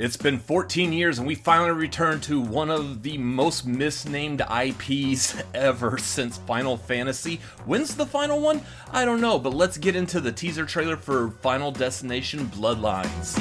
It's been 14 years and we finally returned to one of the most misnamed IPs ever since Final Fantasy. When's the final one? I don't know, but let's get into the teaser trailer for Final Destination Bloodlines.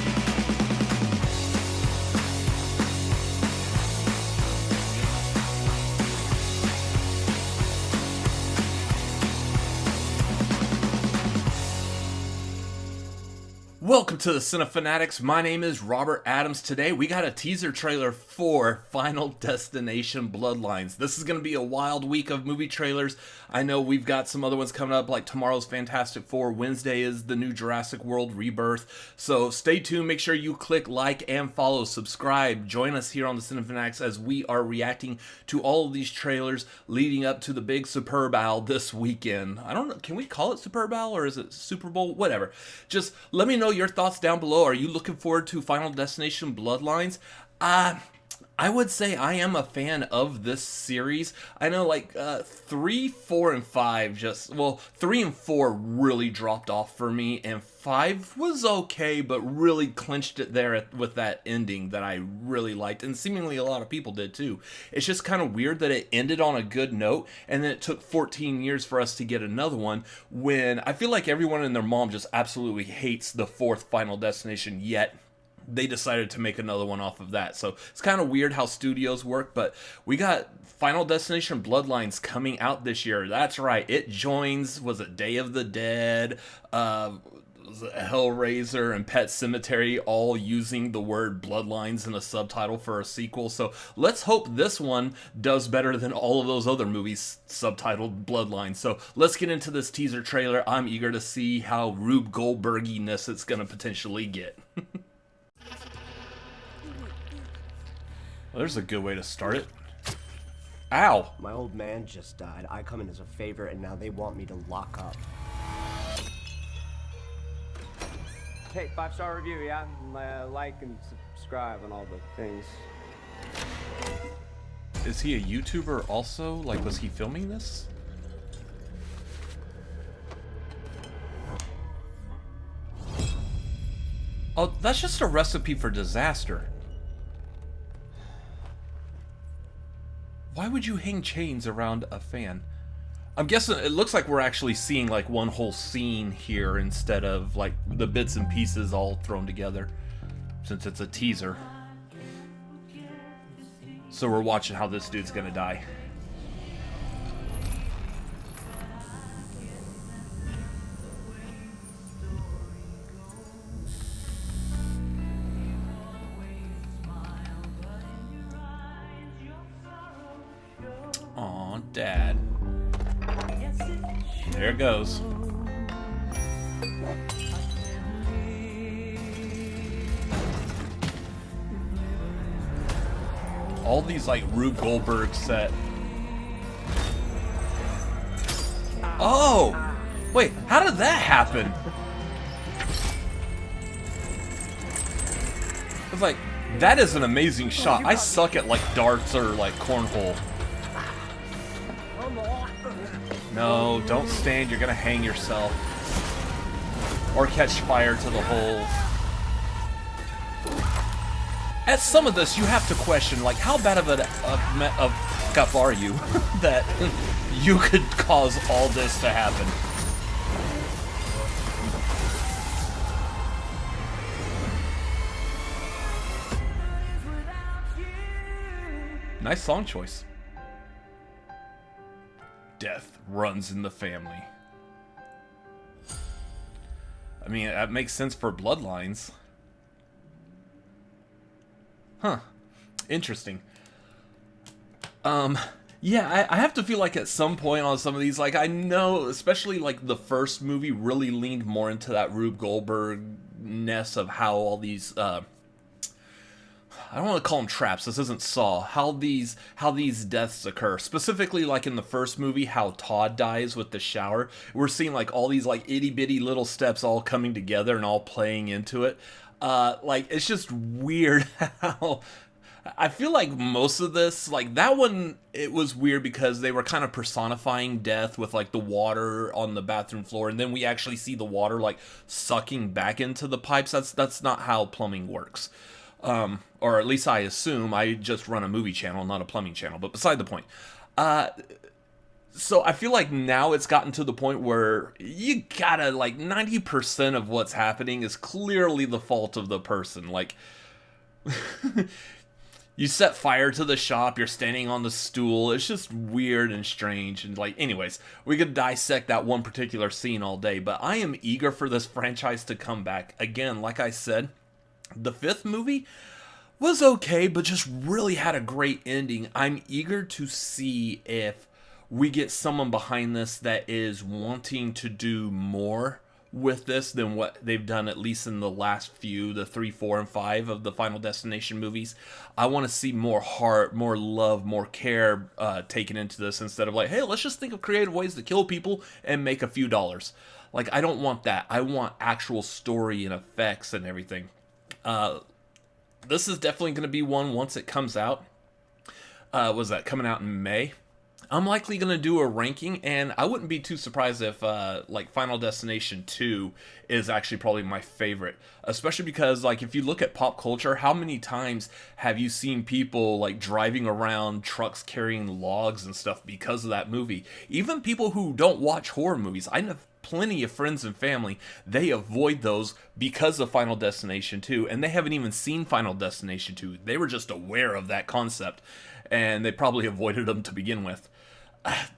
Welcome to the Cinefanatics. My name is Robert Adams. Today we got a teaser trailer for Final Destination Bloodlines. This is going to be a wild week of movie trailers. I know we've got some other ones coming up, like tomorrow's Fantastic Four. Wednesday is the new Jurassic World Rebirth. So stay tuned. Make sure you click like and follow, subscribe. Join us here on the Cinefanatics as we are reacting to all of these trailers leading up to the big Super Bowl this weekend. I don't know. Can we call it Super Bowl or is it Super Bowl? Whatever. Just let me know your thoughts down below. Are you looking forward to Final Destination Bloodlines? I would say I am a fan of this series. I know 3, 4, and 5 3 and 4 really dropped off for me, and 5 was okay, but really clinched it there with that ending that I really liked, and seemingly a lot of people did too. It's just kind of weird that it ended on a good note, and then it took 14 years for us to get another one, when I feel like everyone and their mom just absolutely hates the 4th Final Destination, yet they decided to make another one off of that. So it's kind of weird how studios work, but we got Final Destination Bloodlines coming out this year. That's right. It joins, was it Day of the Dead, Hellraiser, and Pet Sematary all using the word Bloodlines in a subtitle for a sequel. So let's hope this one does better than all of those other movies subtitled Bloodlines. So let's get into this teaser trailer. I'm eager to see how Rube Goldberginess it's going to potentially get. Well, there's a good way to start it. Ow! My old man just died. I come in as a favor, and now they want me to lock up. Hey, 5-star review, yeah? Like and subscribe and all the things. Is he a YouTuber also? Like, was he filming this? Oh, that's just a recipe for disaster. Why would you hang chains around a fan? I'm guessing it looks like we're actually seeing like one whole scene here instead of like the bits and pieces all thrown together, since it's a teaser. So we're watching how this dude's gonna die. Aw, Dad. There it goes. All these like Rube Goldberg set. Oh! Wait, how did that happen? It's like, that is an amazing shot. I suck at like darts or like cornhole. No, don't stand, you're gonna hang yourself. Or catch fire to the hole. At some of this, you have to question, like, how bad of a cup are you that you could cause all this to happen? Nice song choice. Death runs in the family. I mean, that makes sense for Bloodlines. Huh. Interesting. Yeah, I have to feel like at some point on some of these, like, I know, especially, like, the first movie really leaned more into that Rube Goldberg-ness of how all these, I don't want to call them traps, this isn't Saw, how these deaths occur. Specifically, like in the first movie, how Todd dies with the shower. We're seeing like all these like itty bitty little steps all coming together and all playing into it. Like, it's just weird how I feel like most of this, like that one, it was weird because they were kind of personifying death with like the water on the bathroom floor, and then we actually see the water like sucking back into the pipes. That's not how plumbing works. Or at least I assume. I just run a movie channel, not a plumbing channel, but beside the point. So I feel like now it's gotten to the point where you gotta, like, 90% of what's happening is clearly the fault of the person. Like, you set fire to the shop, you're standing on the stool. It's just weird and strange. And, like, anyways, we could dissect that one particular scene all day, but I am eager for this franchise to come back. Again, like I said, the 5th movie was okay, but just really had a great ending. I'm eager to see if we get someone behind this that is wanting to do more with this than what they've done, at least in the last few, the 3, 4, and 5 of the Final Destination movies. I want to see more heart, more love, more care taken into this, instead of like, hey, let's just think of creative ways to kill people and make a few dollars. Like, I don't want that. I want actual story and effects and everything. This is definitely going to be one once it comes out. Was that coming out in May? I'm likely going to do a ranking, and I wouldn't be too surprised if, like, Final Destination 2 is actually probably my favorite. Especially because, like, if you look at pop culture, how many times have you seen people, like, driving around trucks carrying logs and stuff because of that movie? Even people who don't watch horror movies. I know plenty of friends and family, they avoid those because of Final Destination 2, and they haven't even seen Final Destination 2. They were just aware of that concept, and they probably avoided them to begin with.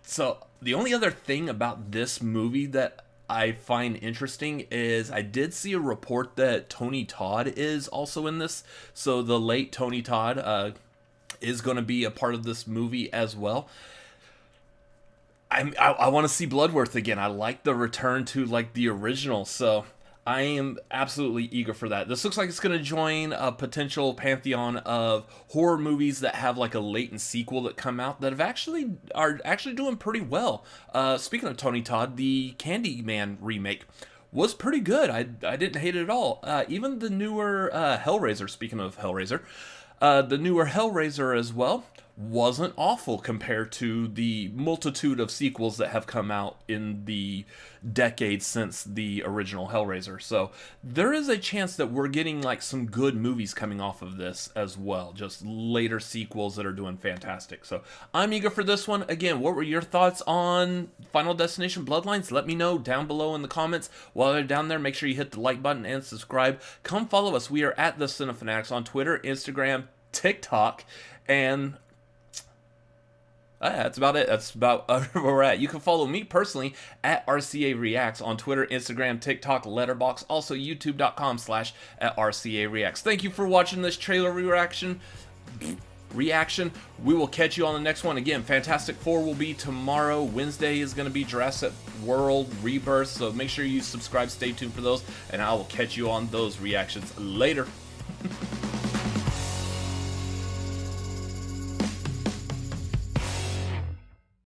So, the only other thing about this movie that I find interesting is I did see a report that Tony Todd is also in this. So, the late Tony Todd is going to be a part of this movie as well. I want to see Bloodworth again. I like the return to, like, the original, so I am absolutely eager for that. This looks like it's going to join a potential pantheon of horror movies that have, like, a latent sequel that come out that are actually doing pretty well. Speaking of Tony Todd, the Candyman remake was pretty good. I didn't hate it at all. Even the newer Hellraiser, speaking of Hellraiser, the newer Hellraiser as well wasn't awful compared to the multitude of sequels that have come out in the decades since the original Hellraiser. So there is a chance that we're getting, like, some good movies coming off of this as well, just later sequels that are doing fantastic. So I'm eager for this one. Again, what were your thoughts on Final Destination Bloodlines? Let me know down below in the comments. While they're down there, make sure you hit the like button and subscribe. Come follow us. We are at the Cinefanatics on Twitter, Instagram, TikTok, and that's about it. That's about where we're at. You can follow me personally at RCA Reacts on Twitter, Instagram, TikTok, Letterboxd, also youtube.com/@RCA Reacts. Thank you for watching this trailer reaction. We will catch you on the next one. Again, Fantastic Four will be tomorrow. Wednesday is going to be Jurassic World Rebirth, so make sure you subscribe, stay tuned for those, and I will catch you on those reactions later.